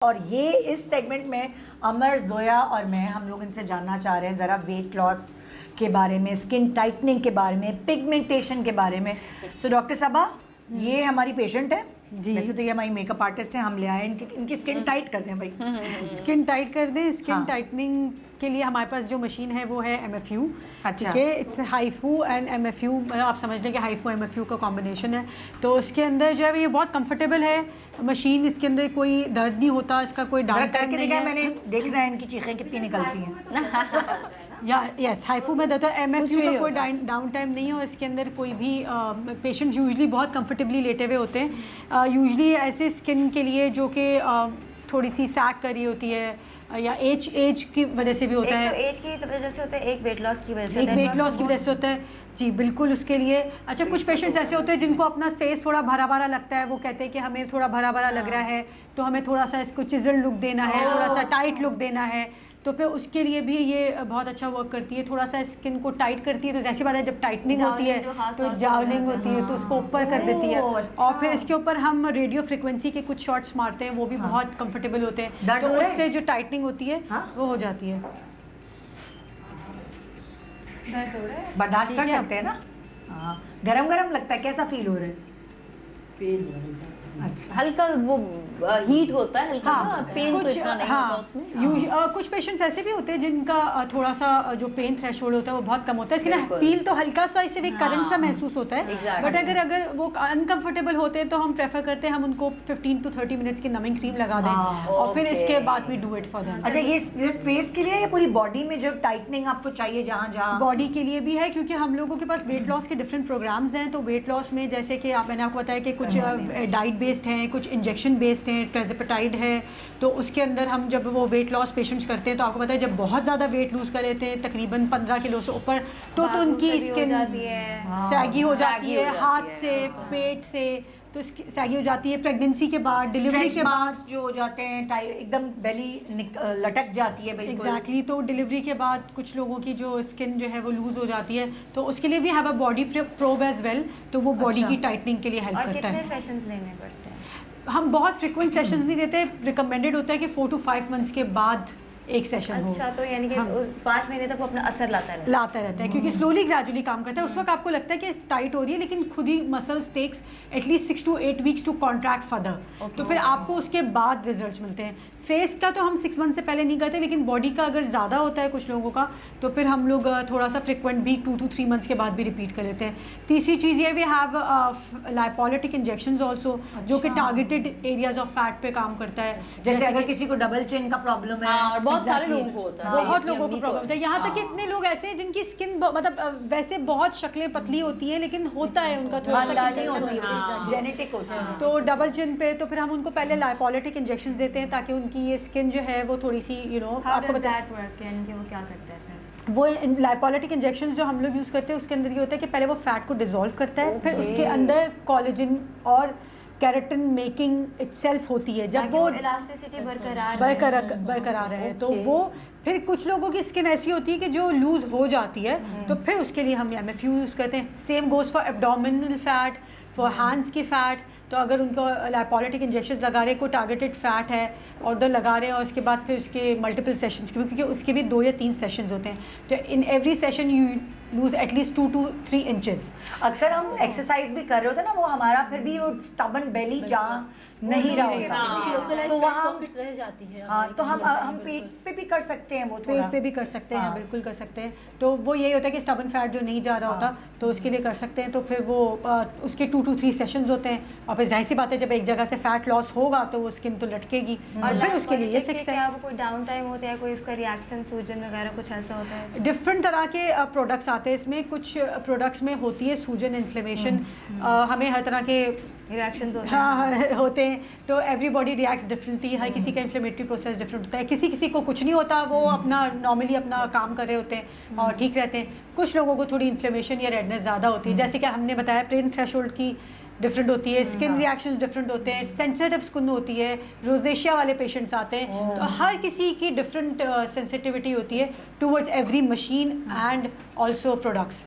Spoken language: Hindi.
और ये इस सेगमेंट में अमर, जोया और मैं हम लोग इनसे जानना चाह रहे हैं ज़रा वेट लॉस के बारे में, स्किन टाइटनिंग के बारे में, पिगमेंटेशन के बारे में। सो डॉक्टर साहबा, ये हमारी पेशेंट है जी। वैसे तो ये हमारी मेकअप आर्टिस्ट हैं, हम ले आए इनकी स्किन टाइट कर दें भाई। स्किन टाइट कर दें। स्किन टाइटनिंग के लिए हमारे पास जो मशीन है वो है MFU। अच्छा, ठीक है, इट्स हाइफू एंड MFU। आप समझ लें कि हाइफू MFU का कॉम्बिनेशन है। तो उसके अंदर जो है ये बहुत कंफर्टेबल है मशीन। इसके अंदर कोई दर्द नहीं होता, इसका कोई डाउन टाइम नहीं है। मैंने देखना है इनकी चीखें कितनी निकलती हैं। यस, हाइफू में देता है। MFU का कोई डाउन टाइम नहीं है और इसके अंदर कोई भी पेशेंट यूजली बहुत कंफर्टेबली लेटे हुए होते हैं। यूजली ऐसे स्किन के लिए जो कि थोड़ी सी सैग कर रही होती है या एज की वजह से भी होता है। तो एज की वजह से होता है, एक वेट लॉस की वजह से, एक वेट लॉस की वजह से होता है जी, बिल्कुल। उसके लिए अच्छा, कुछ पेशेंट्स ऐसे होते हैं जिनको अपना फेस थोड़ा भरा भरा लगता है। वो कहते हैं कि हमें थोड़ा भरा भरा लग रहा है, तो हमें थोड़ा सा इसको चिजल लुक देना है, थोड़ा सा टाइट लुक देना है। तो फिर उसके लिए भी ये बहुत अच्छा वर्क करती है। थोड़ा सा स्किन को टाइट करती है। तो जैसी बात है, जब टाइटनिंग होती है तो जावलिंग होती है, तो उसको ऊपर कर देती है। और फिर इसके ऊपर हम रेडियो फ्रिक्वेंसी के कुछ शॉट्स मारते हैं, वो भी बहुत कंफर्टेबल होते हैं। तो उससे जो टाइटनिंग होती है वो हो जाती है। बर्दाश्त कर सकते हैं ना? हाँ, गरम गरम लगता है, कैसा फील हो रहा है? अच्छा, हल्का वो हीट होता है, हल्का सा पेन तो इतना नहीं होता उसमें। कुछ पेशेंट्स ऐसे भी होते हैं जिनका थोड़ा सा जो पेन थ्रेशोल्ड होता है वो बहुत कम होता है। इसके फील तो हल्का सा इसे भी करंट सा महसूस होता है। बट अगर वो अनकंफर्टेबल होते हैं तो हम प्रेफर करते हैं हम उनको 15 to 30 मिनट्स की नमिंग क्रीम लगा दें और फिर इसके बाद we do it for them. अच्छा, ये सिर्फ फेस के लिए या पूरी बॉडी में जो टाइटनिंग आपको चाहिए? जहाँ जहाँ बॉडी के लिए भी है, क्योंकि हम लोगों के पास वेट लॉस के डिफरेंट प्रोग्राम्स हैं। तो वेट लॉस में जैसे कि मैंने आपको बताया कि कुछ डाइट बेस्ड हैं, कुछ इंजेक्शन बेस्ड हैं, ट्रेज़ेपेटाइड है। तो उसके अंदर हम जब वो वेट लॉस पेशेंट्स करते हैं तो आपको पता है जब बहुत ज़्यादा वेट लूज़ कर लेते हैं, तकरीबन 15 किलो से ऊपर, तो उनकी स्किन सैगी हो जाती है, हाथ से, पेट से, तो सैगी हो जाती है। प्रेगनेंसी के बाद, डिलीवरी के बाद जो हो जाते हैं, एकदम बेली लटक जाती है बिल्कुल। एग्जैक्टली। तो डिलीवरी के बाद कुछ लोगों की जो स्किन जो है वो लूज हो जाती है, तो उसके लिए भी have a body probe as well. तो वो बॉडी की टाइटनिंग के लिए हेल्प करता है। कितने सेशंस लेने पड़ते हैं? हम बहुत फ्रिक्वेंट सेशंस नहीं देते। रिकमेंडेड होता है कि 4 to 5 मंथ्स के बाद एक सेशन हो। अच्छा, तो यानी कि 5 महीने तक वो अपना असर लाता रहता है क्योंकि स्लोली ग्रेजुअली काम करता है। उस वक्त आपको लगता है कि टाइट हो रही है, लेकिन खुद ही muscles takes at least 6 to 8 weeks to contract further. तो फिर आपको उसके बाद रिजल्ट्स मिलते हैं। फेस का तो हम 6 मंथ से पहले नहीं करते, लेकिन बॉडी का अगर ज़्यादा होता है कुछ लोगों का तो फिर हम लोग थोड़ा सा फ्रिक्वेंट भी 2 to 3 मंथ्स के बाद भी रिपीट कर लेते हैं। तीसरी चीज़ ये, वी हैव लाइपोलिटिक इंजेक्शंस ऑल्सो, जो कि टारगेटेड एरियाज ऑफ फैट पे काम करता है। जैसे अगर किसी को डबल चिन का प्रॉब्लम है, और बहुत सारे लोगों को होता है, बहुत लोगों को प्रॉब्लम होता है। यहाँ तक कि इतने लोग ऐसे हैं जिनकी स्किन मतलब वैसे बहुत शक्लें पतली होती है, लेकिन होता है उनका थोड़ा सा जेनेटिक होता है। तो डबल चिन पे तो फिर हम उनको पहले लाइपोलिटिक इंजेक्शंस देते हैं ताकि उनकी ये स्किन जो है वो थोड़ी सी आपको बताया यानी कि वो क्या करता है फिर? वो लाइपोलिटिक इंजेक्शंस जो हम लोग यूज़ करते हैं उसके अंदर ये होता है कि पहले वो फैट को डिसॉल्व करता है, फिर उसके अंदर कोलेजन और केराटिन मेकिंग इटसेल्फ होती है। जब वो इलास्टिसिटी बरकरार है तो वो फिर कुछ लोगों की स्किन ऐसी होती है कि जो लूज हो जाती है, तो फिर उसके लिए हम MFU यूज़ करते हैं। Same goes for abdominal fat, for hands की फ़ैट। तो अगर उनको लाइपोलिटिक इंजेक्शन लगा रहे हैं, कोई टारगेटेड फैट है और उधर लगा रहे हैं, और उसके बाद फिर उसके मल्टीपल सेशंस, क्योंकि उसके भी 2 या 3 सेशंस होते हैं। तो in every session you lose at least 2 to 3 inches. अक्सर हम एक्सरसाइज भी कर रहे होते हैं ना, वो हमारा फिर भी वो स्टबन बेली जहाँ नहीं रहा होता तो वहाँ रह जाती है। हाँ, तो हम पेट पे भी कर सकते हैं, वो थोड़ा पेट पे भी कर सकते हैं। बिल्कुल कर सकते हैं। तो वो यही होता है कि स्टबन फैट जो नहीं जा रहा होता तो उसके लिए कर सकते हैं। तो फिर वो उसके 2 to 3 सेशंस होते हैं, और फिर जाहिर सी बात है जब एक जगह से फैट लॉस होगा तो वो स्किन तो लटकेगी, और फिर उसके लिए ये फिक्स है। क्या कोई डाउन टाइम होता है, कोई उसका रिएक्शन, सूजन वगैरह कुछ ऐसा होता है? डिफरेंट तरह के प्रोडक्ट्स आते हैं इसमें। कुछ प्रोडक्ट्स में होती है सूजन, इन्फ्लेमेशन, हमें हर तरह के रिएक्शंस होते हैं। हाँ, होते हैं। तो एवरीबॉडी रिएक्ट्स डिफरेंटली। हर किसी का इन्फ्लेमेटरी प्रोसेस डिफरेंट होता है। किसी को कुछ नहीं होता, वो अपना नॉर्मली अपना काम कर रहे होते हैं और ठीक रहते हैं। कुछ लोगों को थोड़ी इन्फ्लेमेशन या रेडनेस ज़्यादा होती है, जैसे कि हमने बताया पेन थ्रेशोल्ड की डिफरेंट होती है, स्किन रिएक्शन डिफरेंट होते हैं, सेंसिटिव स्किन होती है, रोजेशिया वाले पेशेंट्स आते हैं। तो हर किसी की डिफरेंट सेंसिटिविटी होती है towards every machine and also products.